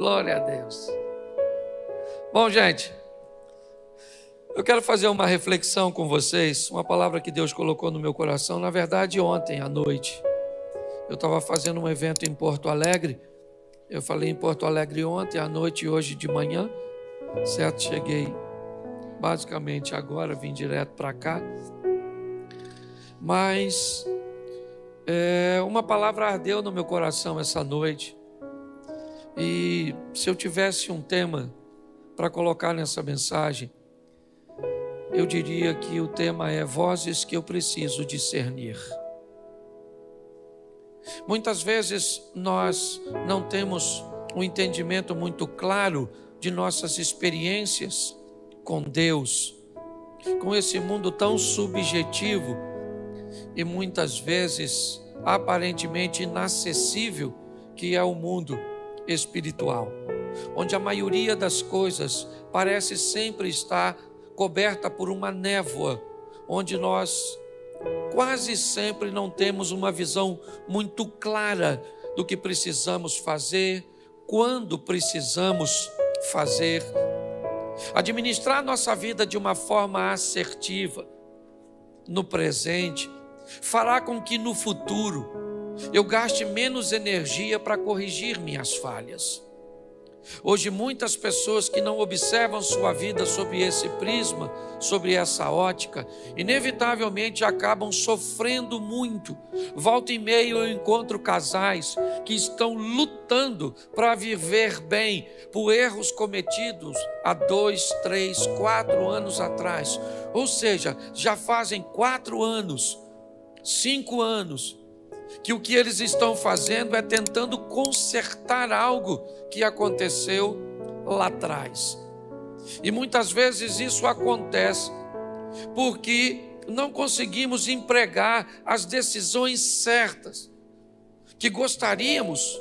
Glória a Deus. Bom, gente, eu quero fazer uma reflexão com vocês, uma palavra que Deus colocou no meu coração, na verdade ontem à noite. Eu estava fazendo um evento em Porto Alegre, eu falei em Porto Alegre ontem à noite e hoje de manhã, certo? Cheguei basicamente agora, vim direto para cá, mas uma palavra ardeu no meu coração essa noite, e se eu tivesse um tema para colocar nessa mensagem, eu diria que o tema é vozes que eu preciso discernir. Muitas vezes nós não temos um entendimento muito claro de nossas experiências com Deus, com esse mundo tão subjetivo e muitas vezes aparentemente inacessível que é o mundo espiritual, onde a maioria das coisas parece sempre estar coberta por uma névoa, onde nós quase sempre não temos uma visão muito clara do que precisamos fazer, quando precisamos fazer. Administrar nossa vida de uma forma assertiva no presente fará com que no futuro eu gaste menos energia para corrigir minhas falhas. Hoje muitas pessoas que não observam sua vida sob esse prisma, sobre essa ótica, inevitavelmente acabam sofrendo muito. Volta e meia eu encontro casais que estão lutando para viver bem por erros cometidos há 2, 3, 4 anos atrás. Ou seja, já fazem 4 anos, 5 anos, que o que eles estão fazendo é tentando consertar algo que aconteceu lá atrás. E muitas vezes isso acontece porque não conseguimos empregar as decisões certas que gostaríamos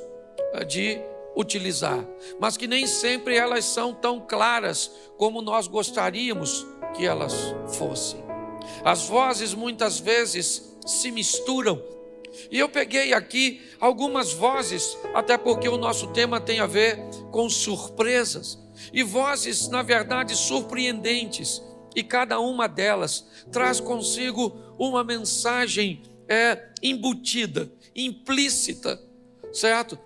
de utilizar, mas que nem sempre elas são tão claras como nós gostaríamos que elas fossem. As vozes muitas vezes se misturam. E eu peguei aqui algumas vozes, até porque o nosso tema tem a ver com surpresas, e vozes, na verdade, surpreendentes, e cada uma delas traz consigo uma mensagem embutida, implícita, certo?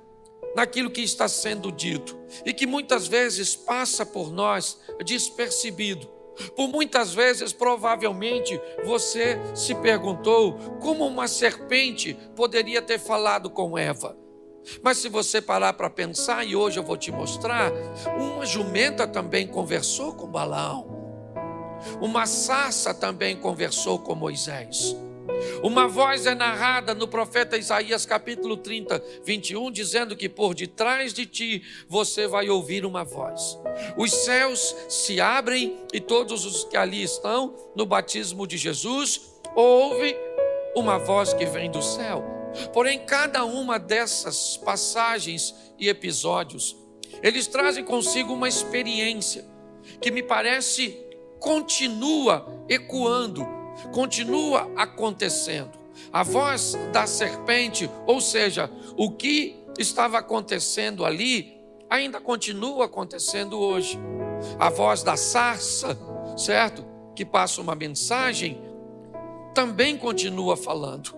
Naquilo que está sendo dito, e que muitas vezes passa por nós despercebido. Por muitas vezes, provavelmente, você se perguntou como uma serpente poderia ter falado com Eva. Mas se você parar para pensar, e hoje eu vou te mostrar, uma jumenta também conversou com Balaão. Uma sarça também conversou com Moisés. Uma voz é narrada no profeta Isaías capítulo 30, 21, dizendo que por detrás de ti você vai ouvir uma voz. Os céus se abrem e todos os que ali estão no batismo de Jesus ouvem uma voz que vem do céu. Porém, cada uma dessas passagens e episódios, eles trazem consigo uma experiência que me parece continua ecoando, continua acontecendo. A voz da serpente, ou seja, o que estava acontecendo ali, ainda continua acontecendo hoje. A voz da sarça, certo? Que passa uma mensagem, também continua falando.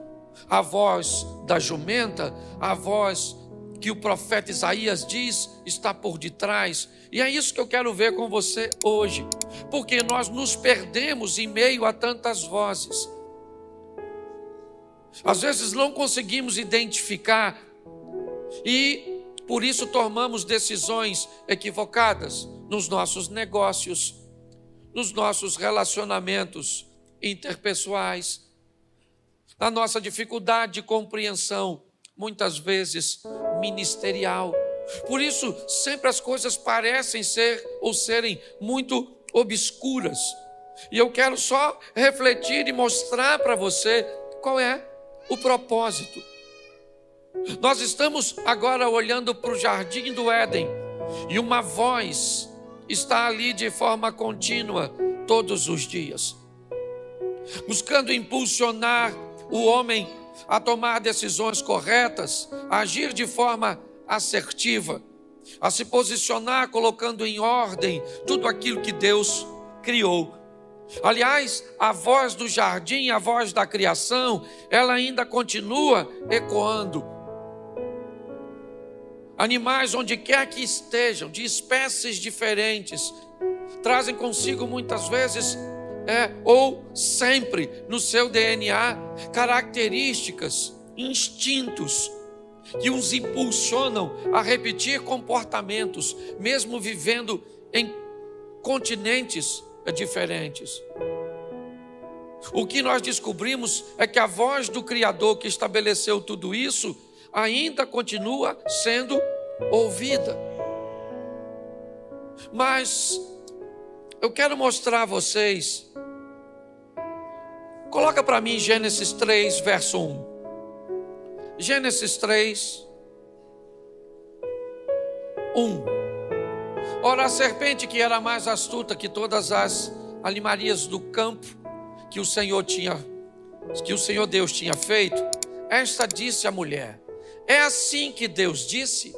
A voz da jumenta, a voz que o profeta Isaías diz, está por detrás. E é isso que eu quero ver com você hoje, porque nós nos perdemos em meio a tantas vozes. Às vezes não conseguimos identificar e por isso tomamos decisões equivocadas nos nossos negócios, nos nossos relacionamentos interpessoais, na nossa dificuldade de compreensão, muitas vezes ministerial. Por isso, sempre as coisas parecem ser ou serem muito obscuras. E eu quero só refletir e mostrar para você qual é o propósito. Nós estamos agora olhando para o jardim do Éden e uma voz está ali de forma contínua todos os dias, buscando impulsionar o homem a tomar decisões corretas, a agir de forma assertiva. a se posicionar colocando em ordem tudo aquilo que Deus criou. Aliás, a voz do jardim, a voz da criação, ela ainda continua ecoando. Animais, onde quer que estejam, de espécies diferentes, trazem consigo muitas vezes, ou sempre no seu DNA, características, instintos, que os impulsionam a repetir comportamentos, mesmo vivendo em continentes diferentes. O que nós descobrimos é que a voz do Criador que estabeleceu tudo isso ainda continua sendo ouvida. Mas eu quero mostrar a vocês, coloca para mim Gênesis 3, verso 1. Gênesis 3, 1. Ora, a serpente, que era mais astuta que todas as animarias do campo que o Senhor Deus tinha feito, esta disse à mulher: é assim que Deus disse: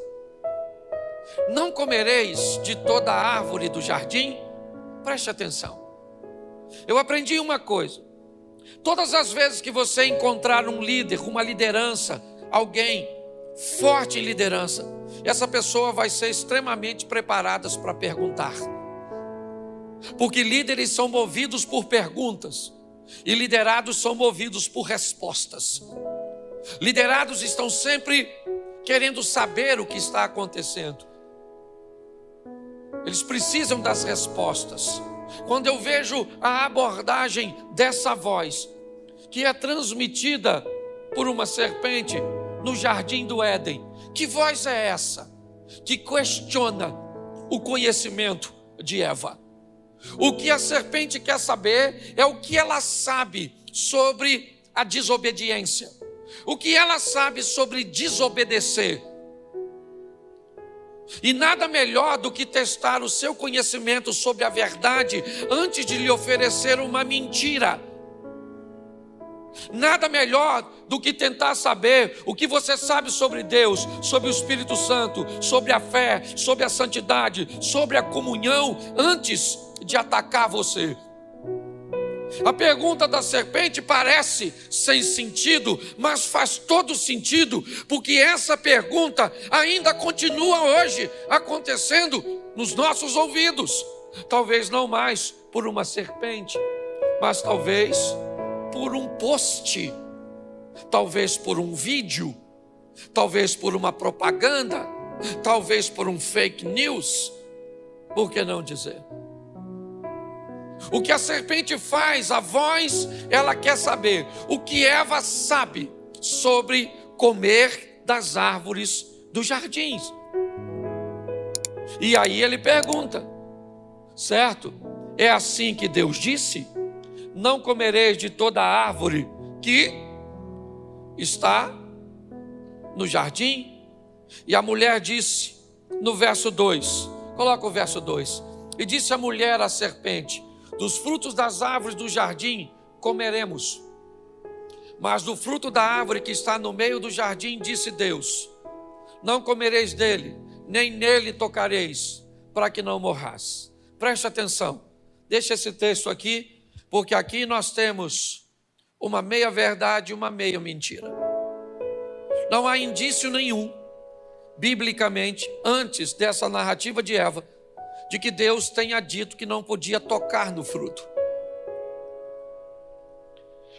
não comereis de toda a árvore do jardim? Preste atenção. Eu aprendi uma coisa: todas as vezes que você encontrar um líder, uma liderança, alguém forte em liderança, essa pessoa vai ser extremamente preparada para perguntar. Porque líderes são movidos por perguntas e liderados são movidos por respostas. Liderados estão sempre querendo saber o que está acontecendo. Eles precisam das respostas. Quando eu vejo a abordagem dessa voz, que é transmitida por uma serpente no jardim do Éden, que voz é essa que questiona o conhecimento de Eva? O que a serpente quer saber é o que ela sabe sobre a desobediência, o que ela sabe sobre desobedecer. E nada melhor do que testar o seu conhecimento sobre a verdade antes de lhe oferecer uma mentira. Nada melhor do que tentar saber o que você sabe sobre Deus, sobre o Espírito Santo, sobre a fé, sobre a santidade, sobre a comunhão, antes de atacar você. A pergunta da serpente parece sem sentido, mas faz todo sentido, porque essa pergunta ainda continua hoje acontecendo nos nossos ouvidos. Talvez não mais por uma serpente, mas talvez por um post, talvez por um vídeo, talvez por uma propaganda, talvez por um fake news. Por que não dizer? O que a serpente faz, a voz, ela quer saber o que Eva sabe sobre comer das árvores dos jardins. E aí ele pergunta, certo? É assim que Deus disse? Não comereis de toda a árvore que está no jardim? E a mulher disse, no verso 2, coloca o verso 2. E disse a mulher à serpente: dos frutos das árvores do jardim comeremos, mas do fruto da árvore que está no meio do jardim, disse Deus: não comereis dele, nem nele tocareis, para que não morrais. Preste atenção, deixa esse texto aqui, porque aqui nós temos uma meia verdade e uma meia mentira. Não há indício nenhum, biblicamente, antes dessa narrativa de Eva, de que Deus tenha dito que não podia tocar no fruto.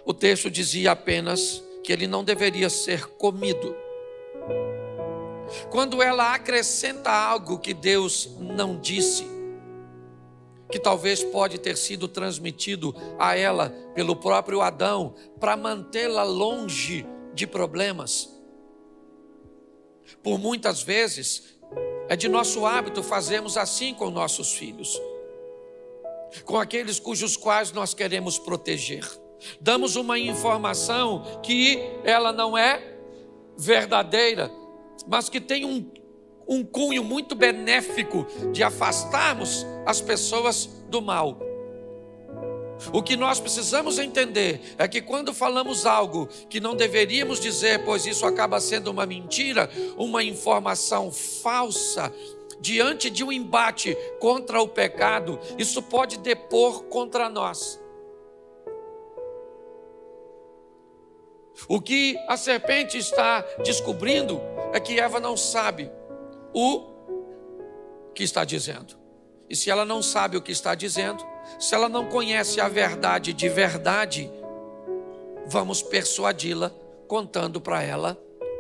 O texto dizia apenas que ele não deveria ser comido. Quando ela acrescenta algo que Deus não disse, que talvez pode ter sido transmitido a ela pelo próprio Adão, para mantê-la longe de problemas. Por muitas vezes, é de nosso hábito fazermos assim com nossos filhos, com aqueles cujos quais nós queremos proteger. Damos uma informação que ela não é verdadeira, mas que tem um cunho muito benéfico de afastarmos as pessoas do mal. O que nós precisamos entender é que quando falamos algo que não deveríamos dizer, pois isso acaba sendo uma mentira, uma informação falsa, diante de um embate contra o pecado, isso pode depor contra nós. O que a serpente está descobrindo é que Eva não sabe o que está dizendo. E se ela não sabe o que está dizendo, se ela não conhece a verdade de verdade, vamos persuadi-la contando para ela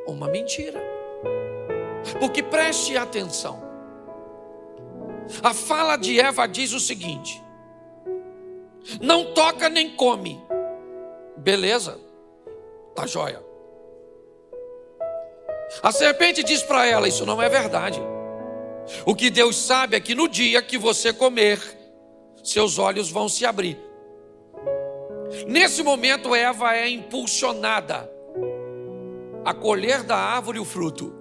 uma mentira. Porque preste atenção, a fala de Eva diz o seguinte: não toca nem come. Beleza, tá joia. A serpente diz para ela: isso não é verdade. O que Deus sabe é que no dia que você comer, seus olhos vão se abrir. Nesse momento, Eva é impulsionada a colher da árvore o fruto.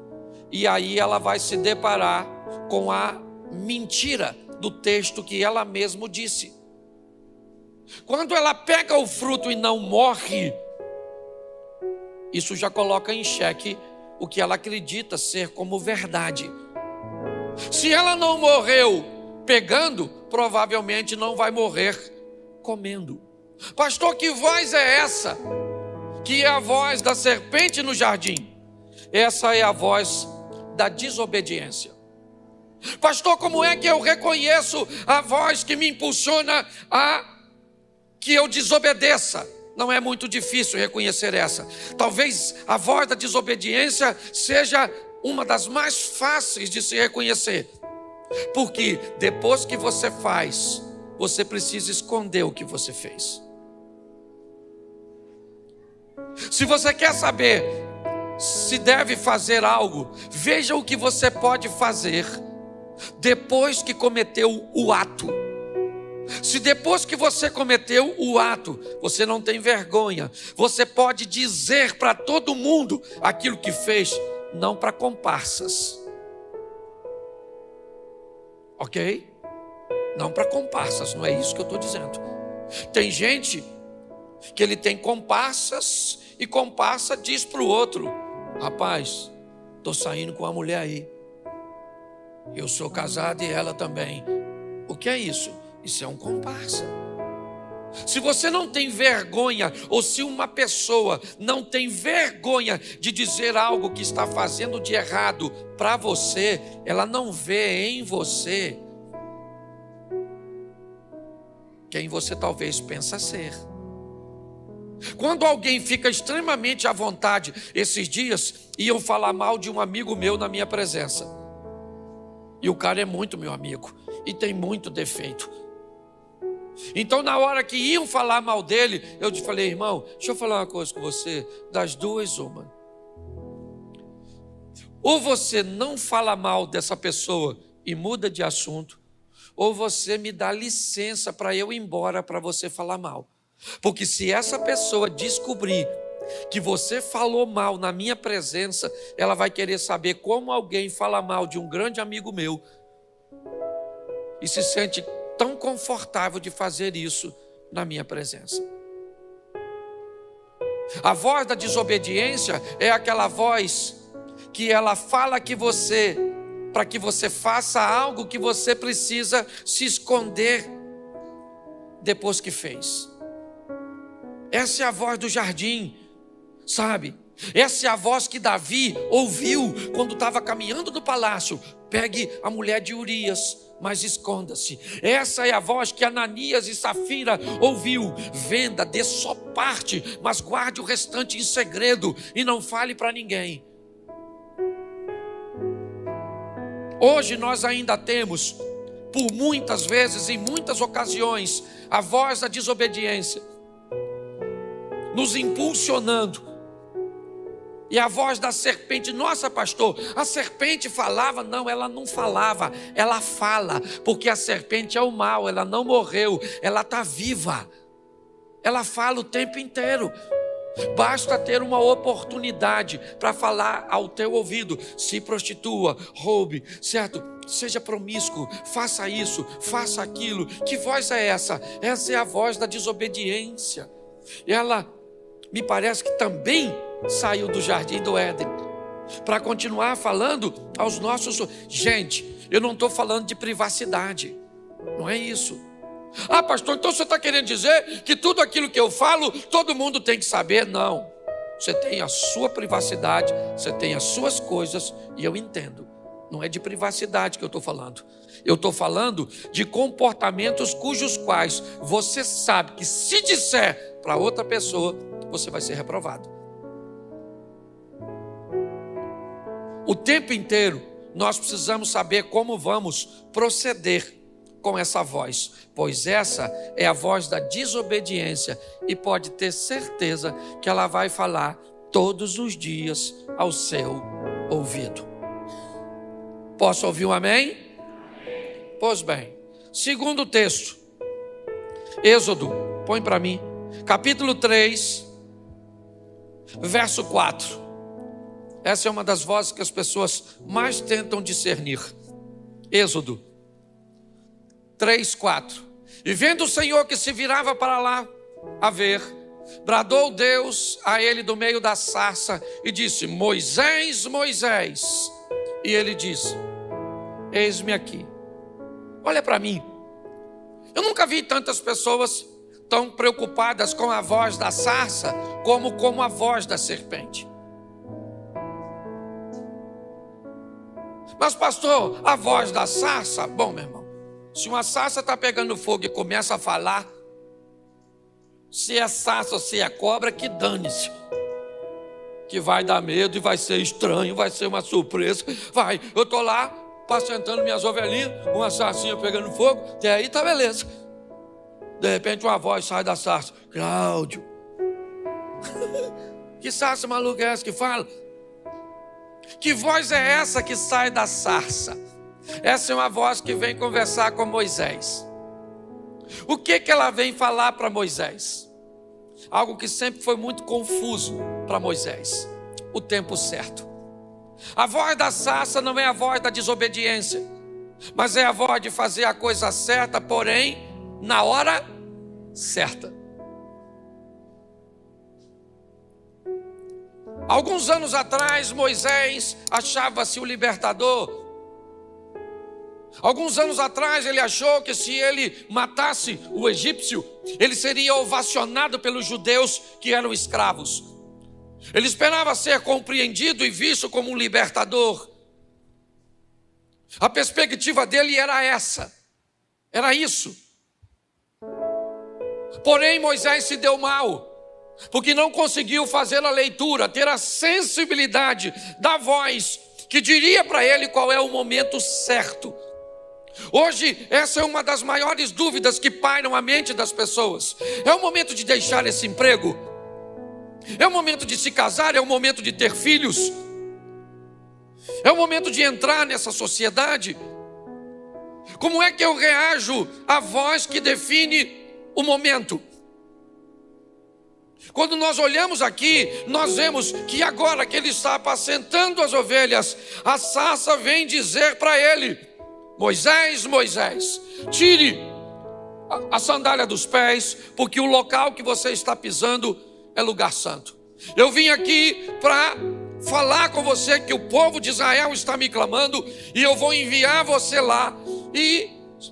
E aí ela vai se deparar com a mentira do texto que ela mesma disse. Quando ela pega o fruto e não morre, isso já coloca em xeque o que ela acredita ser como verdade. Se ela não morreu pegando, provavelmente não vai morrer comendo. Pastor, que voz é essa? Que é a voz da serpente no jardim. Essa é a voz da desobediência. Pastor, como é que eu reconheço a voz que me impulsiona a que eu desobedeça? Não é muito difícil reconhecer essa. Talvez a voz da desobediência seja uma das mais fáceis de se reconhecer. Porque depois que você faz, você precisa esconder o que você fez. Se você quer saber se deve fazer algo, veja o que você pode fazer depois que cometeu o ato. Se depois que você cometeu o ato, você não tem vergonha, você pode dizer para todo mundo aquilo que fez, não para comparsas. Ok? Não para comparsas, não é isso que eu estou dizendo. Tem gente que ele tem comparsas e comparsa diz para o outro: rapaz, estou saindo com uma mulher aí, eu sou casado e ela também. O que é isso? Isso é um comparsa. Se você não tem vergonha, ou se uma pessoa não tem vergonha de dizer algo que está fazendo de errado para você, ela não vê em você quem você talvez pensa ser. Quando alguém fica extremamente à vontade, esses dias iam falar mal de um amigo meu na minha presença. E o cara é muito meu amigo e tem muito defeito. Então na hora que iam falar mal dele, eu te falei: irmão, deixa eu falar uma coisa com você, das duas uma. Ou você não fala mal dessa pessoa e muda de assunto, ou você me dá licença para eu ir embora para você falar mal. Porque se essa pessoa descobrir que você falou mal na minha presença, ela vai querer saber como alguém fala mal de um grande amigo meu e se sente tão confortável de fazer isso na minha presença. A voz da desobediência é aquela voz que ela fala que você, para que você faça algo que você precisa se esconder depois que fez. Essa é a voz do jardim, sabe? Essa é a voz que Davi ouviu quando estava caminhando no palácio. Pegue a mulher de Urias, mas esconda-se. Essa é a voz que Ananias e Safira ouviu. Venda, dê só parte, mas guarde o restante em segredo e não fale para ninguém. Hoje nós ainda temos, por muitas vezes, em muitas ocasiões, a voz da desobediência nos impulsionando. E a voz da serpente: nossa, pastor, a serpente falava? Não, ela não falava, ela fala, porque a serpente é o mal, ela não morreu, ela está viva, ela fala o tempo inteiro. Basta ter uma oportunidade para falar ao teu ouvido: se prostitua, roube, certo? Seja promíscuo, faça isso, faça aquilo. Que voz é essa? Essa é a voz da desobediência. Ela me parece que também saiu do jardim do Éden. para continuar falando aos nossos... Gente, eu não estou falando de privacidade, não é isso. Ah, pastor, então você está querendo dizer que tudo aquilo que eu falo, todo mundo tem que saber? Não, você tem a sua privacidade, você tem as suas coisas, e eu entendo. Não é de privacidade que eu estou falando. Eu estou falando de comportamentos cujos quais você sabe que se disser para outra pessoa, você vai ser reprovado. O tempo inteiro nós precisamos saber como vamos proceder com essa voz, pois essa é a voz da desobediência e pode ter certeza que ela vai falar todos os dias ao seu ouvido. Posso ouvir um amém? Pois bem, segundo texto, Êxodo, põe para mim, capítulo 3, verso 4. Essa é uma das vozes que as pessoas mais tentam discernir. Êxodo 3, 4. E vendo o Senhor que se virava para lá a ver, bradou Deus a ele do meio da sarça e disse: Moisés, Moisés. E ele disse: Eis-me aqui. Olha para mim. Eu nunca vi tantas pessoas tão preocupadas com a voz da sarça como com a voz da serpente. Mas pastor, a voz da sarça, bom, meu irmão, se uma sarça está pegando fogo e começa a falar, se é sarça ou se é cobra, que dane-se. Que vai dar medo e vai ser estranho, vai ser uma surpresa. Vai, eu estou lá, apacentando minhas ovelhinhas, uma sarcinha pegando fogo, até aí tá beleza. De repente uma voz sai da sarça: Cláudio. Que sarça maluca é essa que fala? Que voz é essa que sai da sarça? Essa é uma voz que vem conversar com Moisés. O que ela vem falar para Moisés? Algo que sempre foi muito confuso para Moisés: o tempo certo. A voz da sarça não é a voz da desobediência, mas é a voz de fazer a coisa certa, porém na hora certa. Alguns anos atrás, Moisés achava-se o libertador. Alguns anos atrás, ele achou que se ele matasse o egípcio, ele seria ovacionado pelos judeus que eram escravos. Ele esperava ser compreendido e visto como um libertador. A perspectiva dele era essa, era isso. Porém, Moisés se deu mal, porque não conseguiu fazer a leitura, ter a sensibilidade da voz que diria para ele qual é o momento certo. Hoje, essa é uma das maiores dúvidas que pairam a mente das pessoas. É o momento de deixar esse emprego? É o momento de se casar? É o momento de ter filhos? É o momento de entrar nessa sociedade? Como é que eu reajo à voz que define o momento? Quando nós olhamos aqui, nós vemos que agora que ele está apacentando as ovelhas, a sarça vem dizer para ele: Moisés, Moisés, tire a sandália dos pés, porque o local que você está pisando é lugar santo. Eu vim aqui para falar com você que o povo de Israel está me clamando, e eu vou enviar você lá. E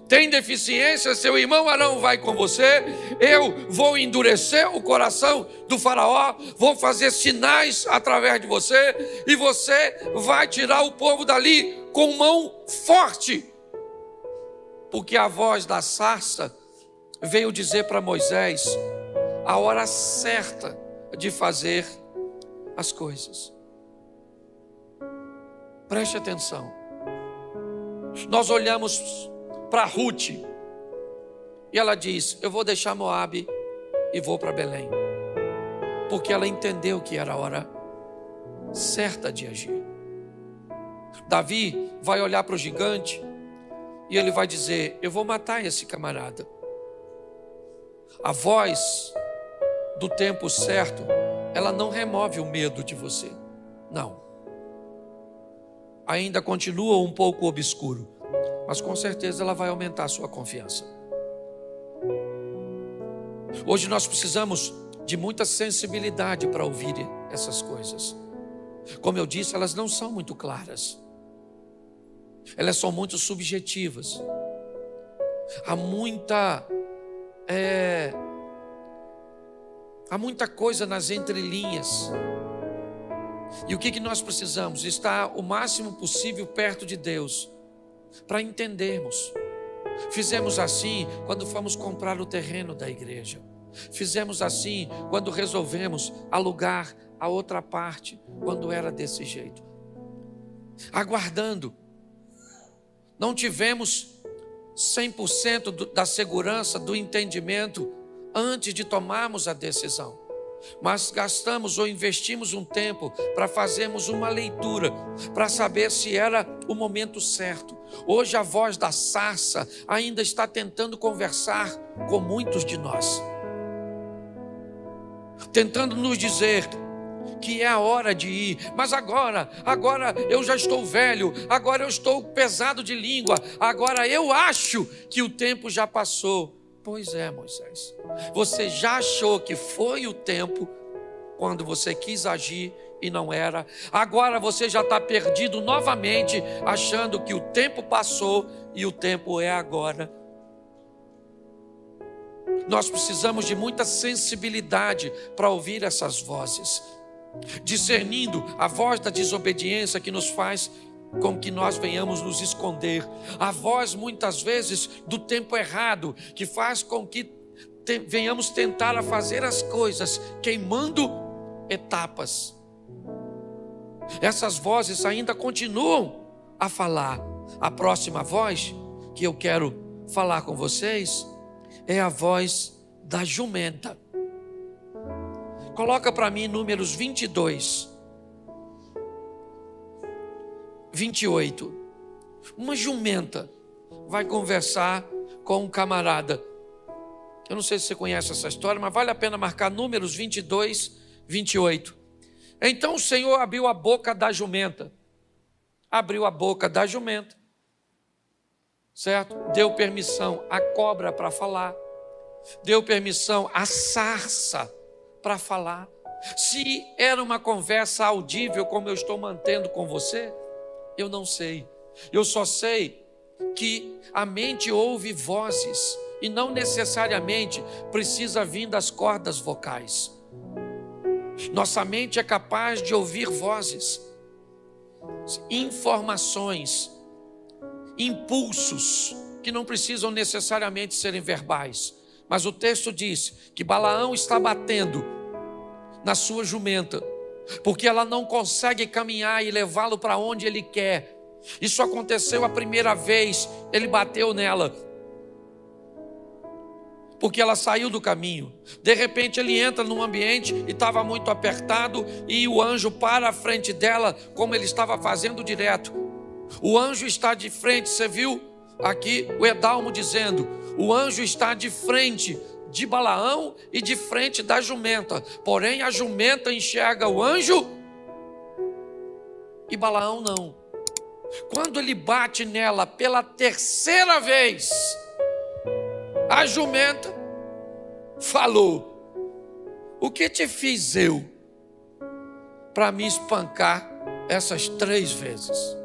tem deficiência, seu irmão Arão vai com você. Eu vou endurecer o coração do faraó, vou fazer sinais através de você, e você vai tirar o povo dali com mão forte. Porque a voz da sarça veio dizer para Moisés a hora certa de fazer as coisas. Preste atenção. Nós olhamos para Ruth e ela diz: eu vou deixar Moabe e vou para Belém, porque ela entendeu que era a hora certa de agir. Davi vai olhar para o gigante e ele vai dizer: eu vou matar esse camarada. A voz do tempo certo, ela não remove o medo de você, não. Ainda continua um pouco obscuro, mas com certeza ela vai aumentar a sua confiança. Hoje nós precisamos de muita sensibilidade para ouvir essas coisas. Como eu disse, elas não são muito claras. Elas são muito subjetivas. Há muita coisa nas entrelinhas. E o que nós precisamos? Estar o máximo possível perto de Deus, para entendermos. Fizemos assim quando fomos comprar o terreno da igreja. Fizemos assim quando resolvemos alugar a outra parte, quando era desse jeito. Aguardando. Não tivemos 100% da segurança, do entendimento, antes de tomarmos a decisão. Mas gastamos ou investimos um tempo para fazermos uma leitura, para saber se era o momento certo. Hoje a voz da sarça ainda está tentando conversar com muitos de nós, tentando nos dizer que é a hora de ir, mas agora eu já estou velho, agora eu estou pesado de língua, agora eu acho que o tempo já passou. Pois é, Moisés, você já achou que foi o tempo quando você quis agir e não era. Agora você já está perdido novamente, achando que o tempo passou e o tempo é agora. Nós precisamos de muita sensibilidade para ouvir essas vozes, discernindo a voz da desobediência que nos faz com que nós venhamos nos esconder, a voz muitas vezes do tempo errado, que faz com que venhamos tentar a fazer as coisas queimando etapas. Essas vozes ainda continuam a falar. A próxima voz que eu quero falar com vocês é a voz da jumenta. Coloca para mim Números 22, 28. Uma jumenta vai conversar com um camarada. Eu não sei se você conhece essa história, mas vale a pena marcar Números 22, 28. Então o Senhor abriu a boca da jumenta. Abriu a boca da jumenta, certo? Deu permissão à cobra para falar. Deu permissão à sarça para falar. Se era uma conversa audível como eu estou mantendo com você, eu não sei. Eu só sei que a mente ouve vozes e não necessariamente precisa vir das cordas vocais. Nossa mente é capaz de ouvir vozes, informações, impulsos que não precisam necessariamente serem verbais. Mas o texto diz que Balaão está batendo na sua jumenta, porque ela não consegue caminhar e levá-lo para onde ele quer. Isso aconteceu a primeira vez, ele bateu nela, porque ela saiu do caminho. De repente ele entra num ambiente e estava muito apertado, e o anjo para à frente dela, como ele estava fazendo direto. O anjo está de frente, você viu aqui o Edalmo dizendo, o anjo está de frente de Balaão e de frente da jumenta, porém a jumenta enxerga o anjo e Balaão não. Quando ele bate nela pela terceira vez, a jumenta falou: o que te fiz eu para me espancar essas 3 vezes?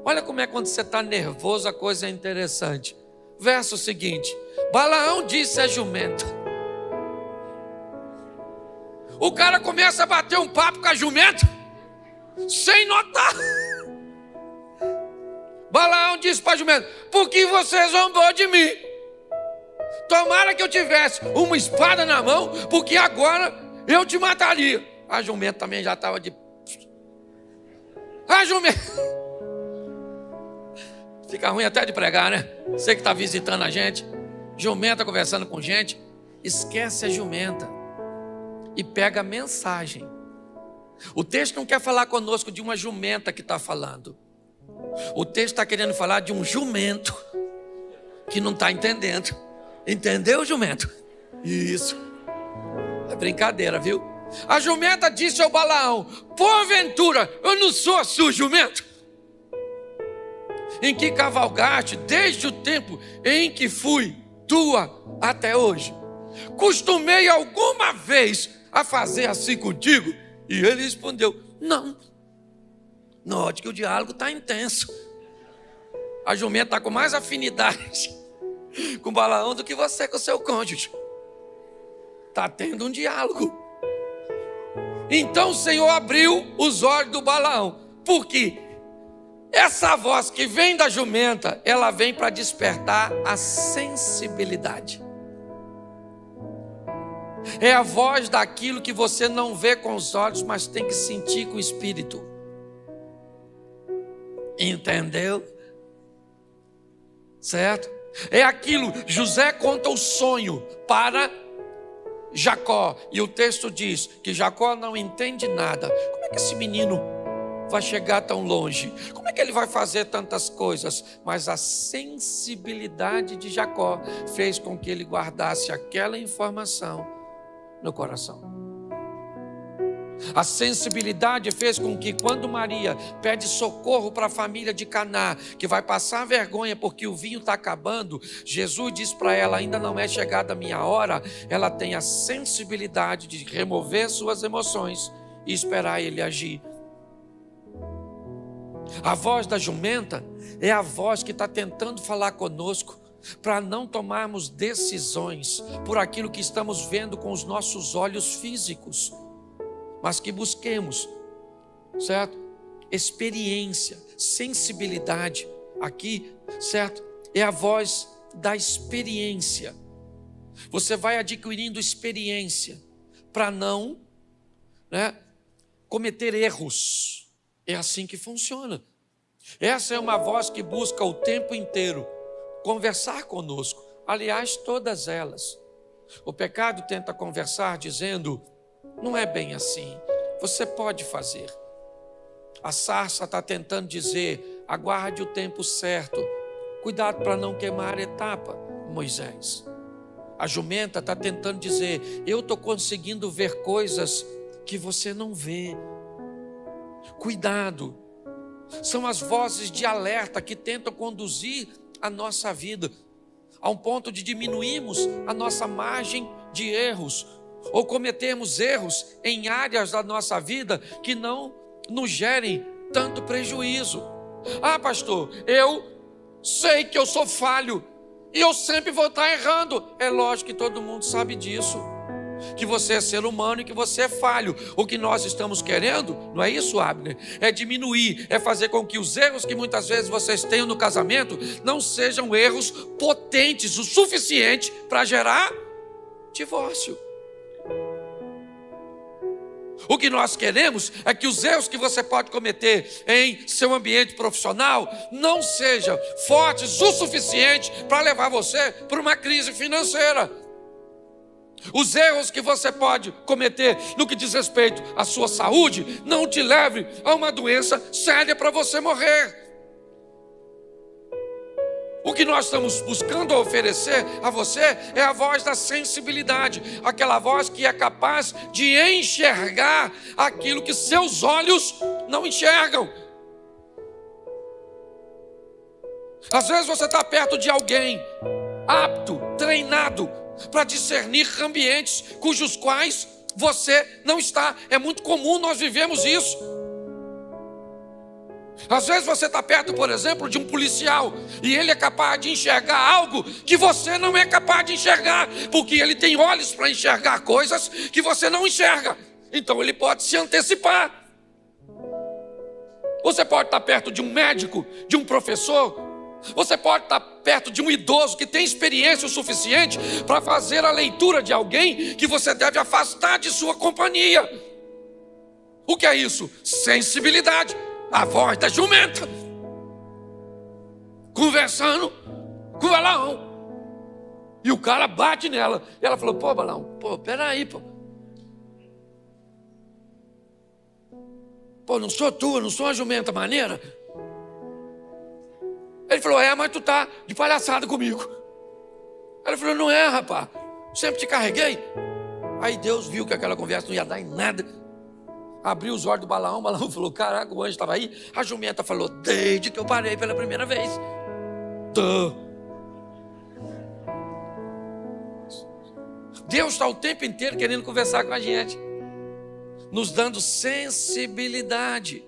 Olha como é quando você está nervoso, a coisa é interessante. Verso seguinte: Balaão disse a jumenta. O cara começa a bater um papo com a jumenta sem notar. Balaão disse para a jumenta: por que você zombou de mim? Tomara que eu tivesse uma espada na mão, porque agora eu te mataria. A jumenta também já estava de... A jumenta... Fica ruim até de pregar, né? Você que está visitando a gente, jumenta conversando com gente, esquece a jumenta e pega a mensagem. O texto não quer falar conosco de uma jumenta que está falando. O texto está querendo falar de um jumento que não está entendendo. Entendeu, jumento? Isso. É brincadeira, viu? A jumenta disse ao Balaão: porventura eu não sou a sua jumento, em que cavalgaste desde o tempo em que fui tua até hoje? Costumei alguma vez a fazer assim contigo? E ele respondeu: não. Note que o diálogo está intenso. A jumenta está com mais afinidade com Balaão do que você com o seu cônjuge. Está tendo um diálogo. Então o Senhor abriu os olhos do Balaão. Por quê? Essa voz que vem da jumenta, ela vem para despertar a sensibilidade. É a voz daquilo que você não vê com os olhos, mas tem que sentir com o espírito. Entendeu? Certo? É aquilo, José conta o sonho para Jacó, e o texto diz que Jacó não entende nada. Como é que esse menino vai chegar tão longe? Como é que ele vai fazer tantas coisas? Mas a sensibilidade de Jacó fez com que ele guardasse aquela informação no coração. A sensibilidade fez com que quando Maria pede socorro para a família de Caná, que vai passar vergonha porque o vinho está acabando, Jesus diz para ela, ainda não é chegada a minha hora. Ela tem a sensibilidade de remover suas emoções e esperar ele agir. A voz da jumenta é a voz que está tentando falar conosco para não tomarmos decisões por aquilo que estamos vendo com os nossos olhos físicos, mas que busquemos, certo? Experiência, sensibilidade. Aqui, certo? É a voz da experiência. Você vai adquirindo experiência para não, cometer erros. É assim que funciona. Essa é uma voz que busca o tempo inteiro conversar conosco. Aliás, todas elas. O pecado tenta conversar dizendo, não é bem assim, você pode fazer. A sarça está tentando dizer, aguarde o tempo certo, cuidado para não queimar a etapa, Moisés. A jumenta está tentando dizer, eu estou conseguindo ver coisas que você não vê. Cuidado. São as vozes de alerta que tentam conduzir a nossa vida a um ponto de diminuirmos a nossa margem de erros, ou cometermos erros em áreas da nossa vida que não nos gerem tanto prejuízo. Ah, pastor, eu sei que eu sou falho e eu sempre vou estar errando. É lógico que todo mundo sabe disso, que você é ser humano e que você é falho. O que nós estamos querendo, não é isso, Abner? É diminuir, é fazer com que os erros que muitas vezes vocês tenham no casamento não sejam erros potentes o suficiente para gerar divórcio. O que nós queremos é que os erros que você pode cometer em seu ambiente profissional não sejam fortes o suficiente para levar você para uma crise financeira. Os erros que você pode cometer no que diz respeito à sua saúde não te leve a uma doença séria para você morrer. O que nós estamos buscando oferecer a você é a voz da sensibilidade, aquela voz que é capaz de enxergar aquilo que seus olhos não enxergam. Às vezes você está perto de alguém apto, treinado para discernir ambientes cujos quais você não está. É muito comum nós vivemos isso. Às vezes você está perto, por exemplo, de um policial e ele é capaz de enxergar algo que você não é capaz de enxergar, porque ele tem olhos para enxergar coisas que você não enxerga. Então ele pode se antecipar. Você pode estar perto de um médico, de um professor. Você pode estar perto de um idoso que tem experiência o suficiente para fazer a leitura de alguém que você deve afastar de sua companhia. O que é isso? Sensibilidade. A voz da jumenta conversando com o Balaão. E o cara bate nela. E ela falou, pô, Balaão, peraí, pô. Pô, não sou tu, não sou uma jumenta maneira. Ele falou, mas tu tá de palhaçada comigo. Ela falou, não é, rapaz, sempre te carreguei. Aí Deus viu que aquela conversa não ia dar em nada. Abriu os olhos do Balaão, o Balaão falou, caraca, o anjo estava aí. A jumenta falou, desde que eu parei pela primeira vez. Deus está o tempo inteiro querendo conversar com a gente, nos dando sensibilidade.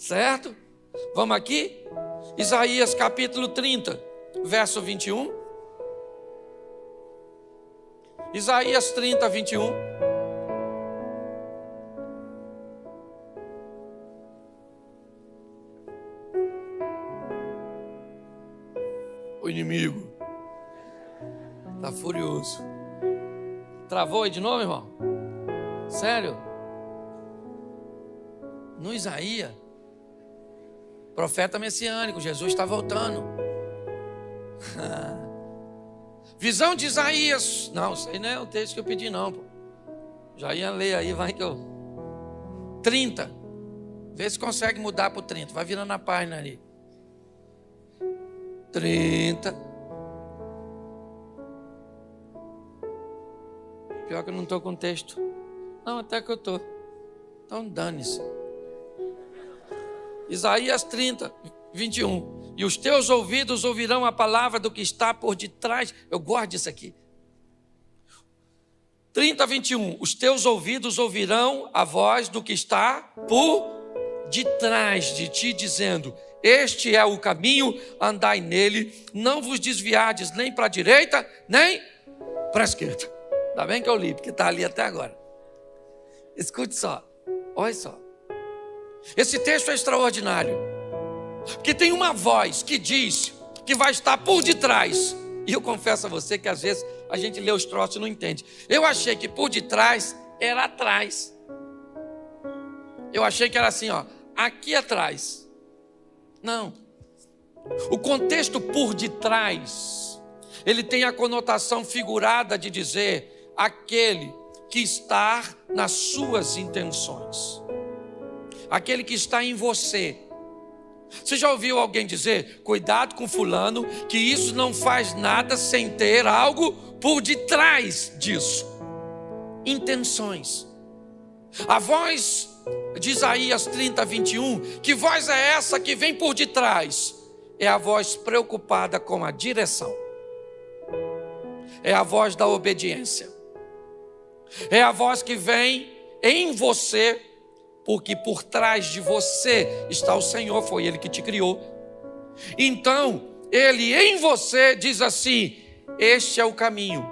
Certo? Vamos aqui? Isaías capítulo 30, verso 21. Isaías 30, 21. O inimigo está furioso. Travou aí de novo, irmão? Sério? No Isaías, profeta messiânico, Jesus está voltando. Visão de Isaías. Não, isso aí não é o texto que eu pedi não, pô. Já ia ler aí, vai que eu... 30. Vê se consegue mudar para o 30. Vai virando a página ali. 30. Pior que eu não estou com texto. Não, até que eu estou. Então dane-se. Isaías 30, 21. E os teus ouvidos ouvirão a palavra do que está por detrás. Eu gosto disso aqui. 30, 21. Os teus ouvidos ouvirão a voz do que está por detrás de ti, dizendo: este é o caminho, andai nele, não vos desviardes nem para a direita, nem para a esquerda. Ainda bem que eu li, porque está ali até agora. Escute só, olha só. Esse texto é extraordinário, porque tem uma voz que diz que vai estar por detrás. E eu confesso a você que às vezes a gente lê os troços e não entende. Eu achei que por detrás era atrás. Eu achei que era assim, ó, aqui atrás. Não. O contexto por detrás, ele tem a conotação figurada de dizer aquele que está nas suas intenções. Aquele que está em você. Você já ouviu alguém dizer: cuidado com fulano, que isso não faz nada sem ter algo por detrás disso? Intenções. A voz de Isaías 30, 21, que voz é essa que vem por detrás? É a voz preocupada com a direção. É a voz da obediência. É a voz que vem em você, porque por trás de você está o Senhor, foi Ele que te criou. Então, Ele em você diz assim: este é o caminho,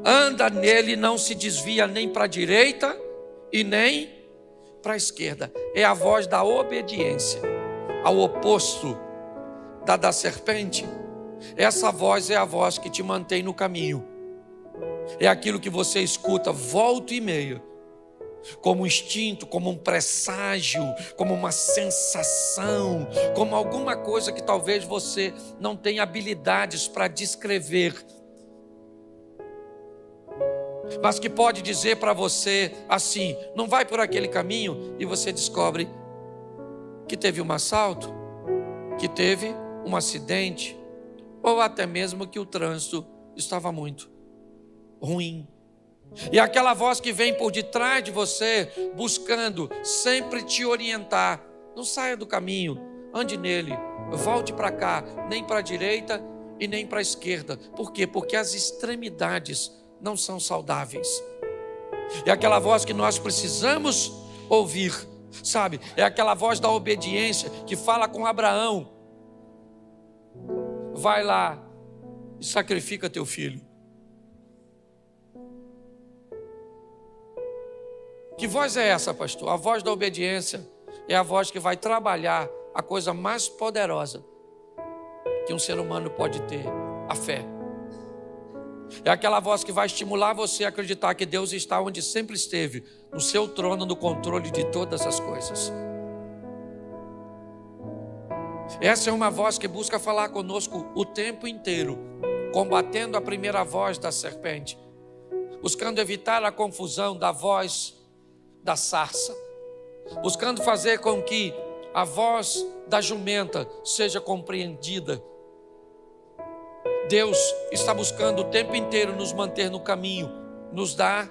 anda nele, não se desvia nem para a direita e nem para a esquerda. É a voz da obediência, ao oposto da serpente. Essa voz é a voz que te mantém no caminho. É aquilo que você escuta volta e meia, como um instinto, como um presságio, como uma sensação, como alguma coisa que talvez você não tenha habilidades para descrever, mas que pode dizer para você assim: não vai por aquele caminho, e você descobre que teve um assalto, que teve um acidente, ou até mesmo que o trânsito estava muito ruim. E aquela voz que vem por detrás de você, buscando sempre te orientar: não saia do caminho, ande nele, volte para cá, nem para a direita e nem para a esquerda. Por quê? Porque as extremidades não são saudáveis. É aquela voz que nós precisamos ouvir, sabe? É aquela voz da obediência que fala com Abraão: vai lá e sacrifica teu filho. Que voz é essa, pastor? A voz da obediência é a voz que vai trabalhar a coisa mais poderosa que um ser humano pode ter: a fé. É aquela voz que vai estimular você a acreditar que Deus está onde sempre esteve, no seu trono, no controle de todas as coisas. Essa é uma voz que busca falar conosco o tempo inteiro, combatendo a primeira voz da serpente, buscando evitar a confusão da voz da sarça, buscando fazer com que a voz da jumenta seja compreendida. Deus está buscando o tempo inteiro nos manter no caminho, nos dar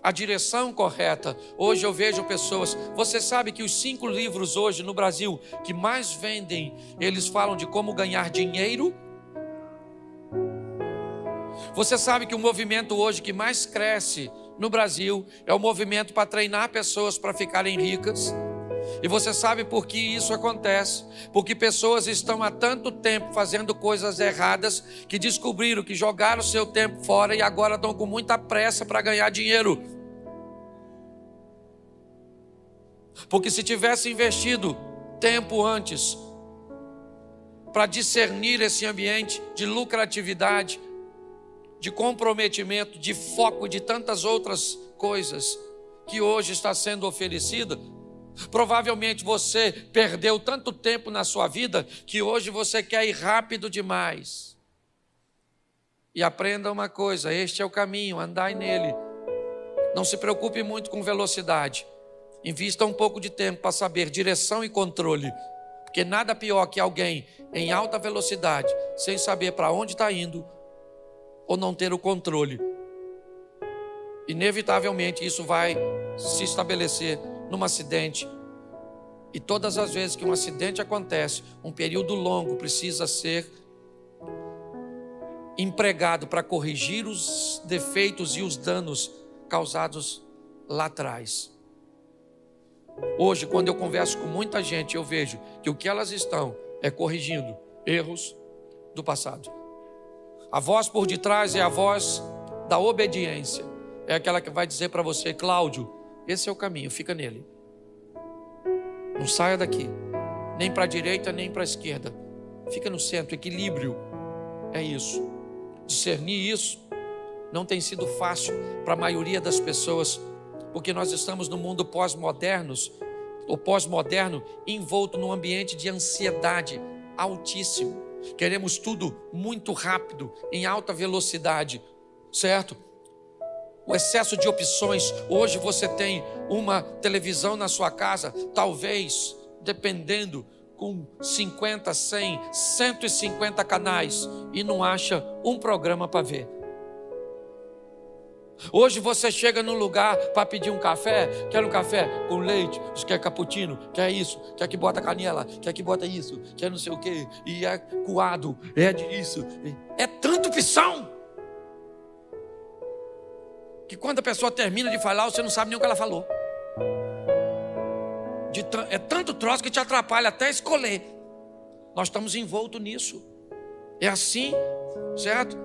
a direção correta. Hoje eu vejo pessoas, você sabe que os 5 livros hoje no Brasil que mais vendem, eles falam de como ganhar dinheiro. Você sabe que o movimento hoje que mais cresce no Brasil é um movimento para treinar pessoas para ficarem ricas. E você sabe por que isso acontece? Porque pessoas estão há tanto tempo fazendo coisas erradas que descobriram que jogaram o seu tempo fora e agora estão com muita pressa para ganhar dinheiro. Porque se tivesse investido tempo antes para discernir esse ambiente de lucratividade, de comprometimento, de foco, de tantas outras coisas que hoje está sendo oferecida, provavelmente você perdeu tanto tempo na sua vida que hoje você quer ir rápido demais. E aprenda uma coisa, este é o caminho, andai nele. Não se preocupe muito com velocidade. Invista um pouco de tempo para saber direção e controle. Porque nada pior que alguém em alta velocidade, sem saber para onde está indo, ou não ter o controle. Inevitavelmente isso vai se estabelecer num acidente. E todas as vezes que um acidente acontece, um período longo precisa ser empregado para corrigir os defeitos e os danos causados lá atrás. Hoje, quando eu converso com muita gente, eu vejo que o que elas estão é corrigindo erros do passado. A voz por detrás é a voz da obediência. É aquela que vai dizer para você, Cláudio, esse é o caminho, fica nele. Não saia daqui, nem para a direita, nem para a esquerda. Fica no centro, equilíbrio. É isso. Discernir isso não tem sido fácil para a maioria das pessoas, porque nós estamos no mundo pós-moderno envolto num ambiente de ansiedade altíssimo. Queremos tudo muito rápido, em alta velocidade, certo? O excesso de opções. Hoje você tem uma televisão na sua casa, talvez, dependendo, com 50, 100, 150 canais e não acha um programa para ver. Hoje você chega num lugar para pedir um café, quer um café com leite, quer cappuccino, quer isso, quer que bota canela, quer que bota isso, quer não sei o que, e é coado, é disso, é tanta opção, que quando a pessoa termina de falar, você não sabe nem o que ela falou. É tanto troço que te atrapalha até escolher. Nós estamos envoltos nisso. É assim, certo?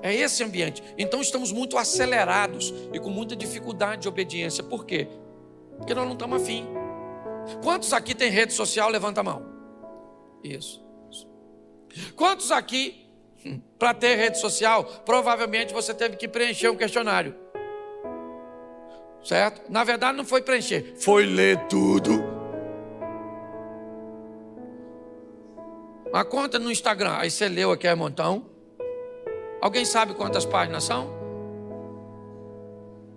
É esse ambiente. Então estamos muito acelerados e com muita dificuldade de obediência. Por quê? Porque nós não estamos afim. Quantos aqui tem rede social? Levanta a mão. Isso. Quantos aqui, para ter rede social, provavelmente você teve que preencher um questionário? Certo? Na verdade não foi preencher, foi ler tudo. Uma conta no Instagram, aí você leu aqui um montão. Alguém sabe quantas páginas são?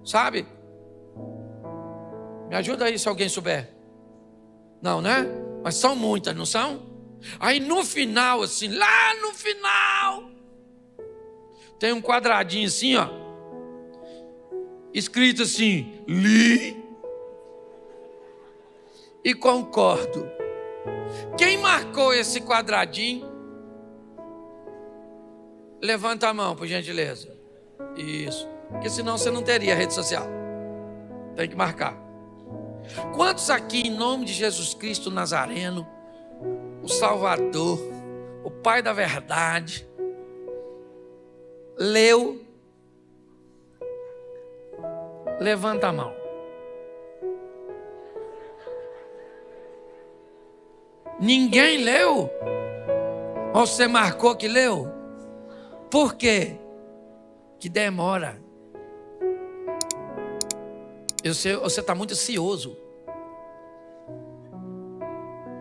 Sabe? Me ajuda aí se alguém souber. Não, né? Mas são muitas, não são? Aí no final, assim, lá no final, tem um quadradinho assim, ó, escrito assim, li e concordo. Quem marcou esse quadradinho? Levanta a mão, por gentileza. Isso. Porque senão você não teria rede social. Tem que marcar. Quantos aqui, em nome de Jesus Cristo Nazareno, o Salvador, o Pai da verdade, leu? Levanta a mão. Ninguém leu? Ou você marcou que leu? Por quê? Que demora. Você está muito ansioso.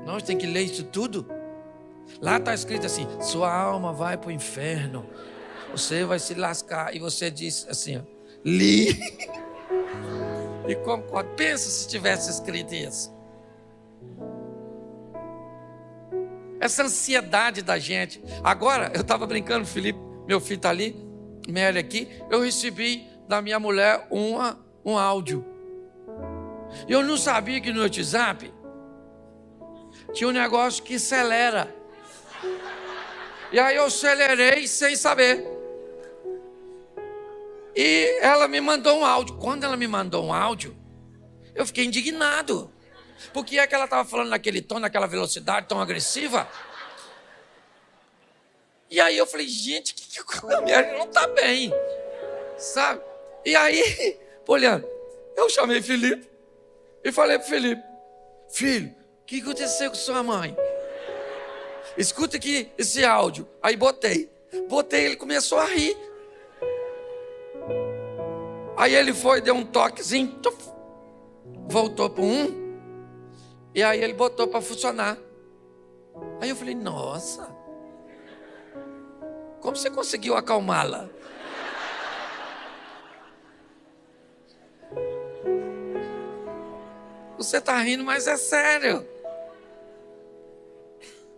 Nós temos que ler isso tudo. Lá está escrito assim, sua alma vai para o inferno. Você vai se lascar. E você diz assim, ó, li. E concordo. Pensa se tivesse escrito isso. Essa ansiedade da gente. Agora, eu estava brincando, Felipe, meu filho está ali, Mary aqui. Eu recebi da minha mulher um áudio. Eu não sabia que no WhatsApp tinha um negócio que acelera. E aí eu acelerei sem saber. E ela me mandou um áudio. Quando ela me mandou um áudio, eu fiquei indignado. Por que é que ela estava falando naquele tom, naquela velocidade tão agressiva? E aí eu falei, gente, que a mulher não está bem, sabe? E aí, olhando, eu chamei Felipe e falei para o Felipe, filho, o que aconteceu com sua mãe? Escuta aqui esse áudio. Aí botei, ele começou a rir. Aí ele foi, deu um toquezinho, tuf, voltou para um, e aí ele botou para funcionar. Aí eu falei, nossa, como você conseguiu acalmá-la? Você está rindo, mas é sério.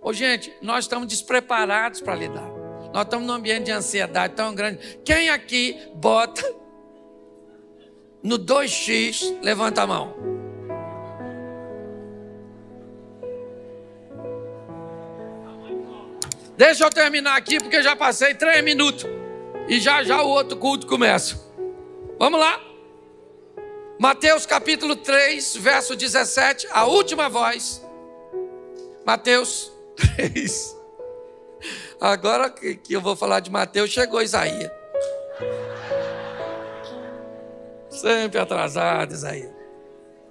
Ô gente, nós estamos despreparados para lidar. Nós estamos num ambiente de ansiedade tão grande. Quem aqui bota no 2x, levanta a mão. Deixa eu terminar aqui, porque já passei 3 minutos. E já o outro culto começa. Vamos lá. Mateus capítulo 3, verso 17, a última voz. Mateus 3. Agora que eu vou falar de Mateus, chegou Isaías. Sempre atrasado, Isaías.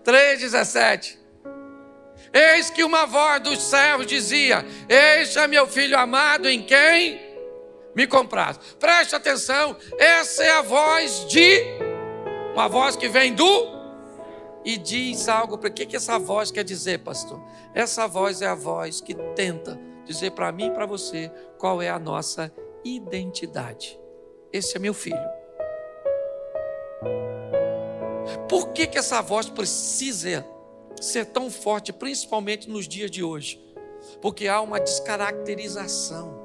3,17. Eis que uma voz dos servos dizia: este é meu filho amado em quem me compraste. Preste atenção, essa é a voz de... uma voz que vem do... e diz algo. Para que essa voz quer dizer, pastor? Essa voz é a voz que tenta dizer para mim e para você qual é a nossa identidade. Esse é meu filho. Por que essa voz precisa ser tão forte, principalmente nos dias de hoje? Porque há uma descaracterização,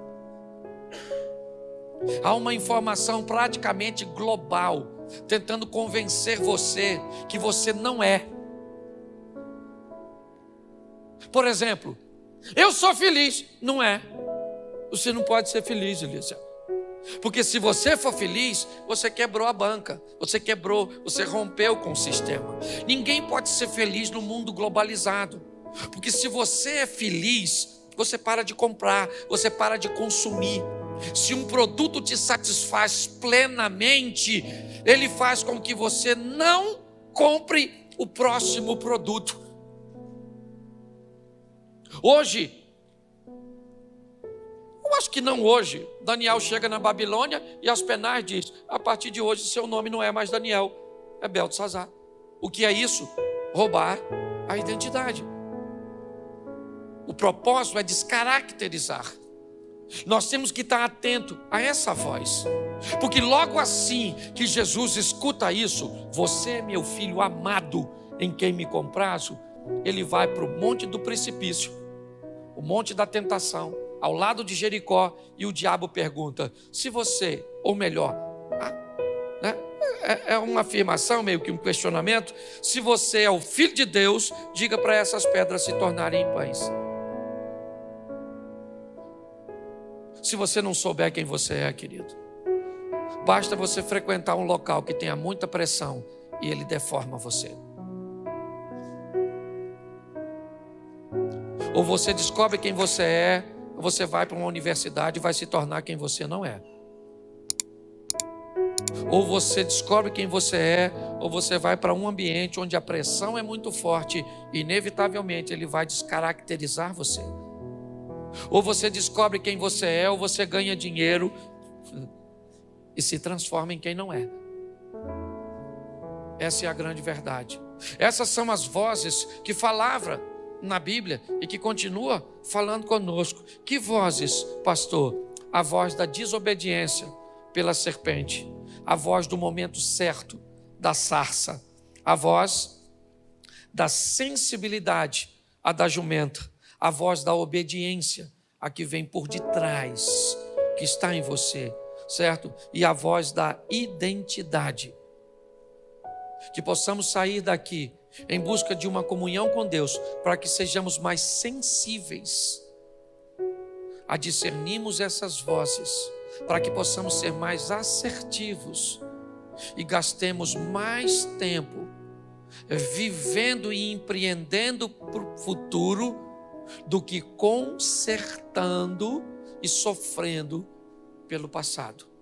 há uma informação praticamente global tentando convencer você que você não é. Por exemplo, eu sou feliz. Não é. Você não pode ser feliz, Elisa. Porque se você for feliz, você quebrou a banca, você rompeu com o sistema. Ninguém pode ser feliz no mundo globalizado. Porque se você é feliz, você para de comprar, você para de consumir. Se um produto te satisfaz plenamente, ele faz com que você não compre o próximo produto. Hoje, eu acho que não hoje, Daniel chega na Babilônia e Aspenaz diz: a partir de hoje seu nome não é mais Daniel, é Beltesazar. O que é isso? Roubar a identidade. O propósito é descaracterizar. Nós temos que estar atento a essa voz, porque logo assim que Jesus escuta isso: você é meu filho amado em quem me comprazo, ele vai para o monte do precipício, o monte da tentação, ao lado de Jericó, e o diabo pergunta: se você, ou melhor, é uma afirmação, meio que um questionamento, se você é o filho de Deus, diga para essas pedras se tornarem pães. Se você não souber quem você é, querido, basta você frequentar um local que tenha muita pressão e ele deforma você. Ou você descobre quem você é, ou você vai para uma universidade e vai se tornar quem você não é. Ou você descobre quem você é, ou você vai para um ambiente onde a pressão é muito forte e inevitavelmente ele vai descaracterizar você. Ou você descobre quem você é, ou você ganha dinheiro e se transforma em quem não é. Essa é a grande verdade. Essas são as vozes que falavam na Bíblia e que continua falando conosco. Que vozes, pastor? A voz da desobediência pela serpente, a voz do momento certo da sarça, a voz da sensibilidade, a da jumenta, a voz da obediência, a que vem por detrás, que está em você, certo? E a voz da identidade. Que possamos sair daqui em busca de uma comunhão com Deus, para que sejamos mais sensíveis a discernirmos essas vozes, para que possamos ser mais assertivos e gastemos mais tempo vivendo e empreendendo para o futuro do que consertando e sofrendo pelo passado.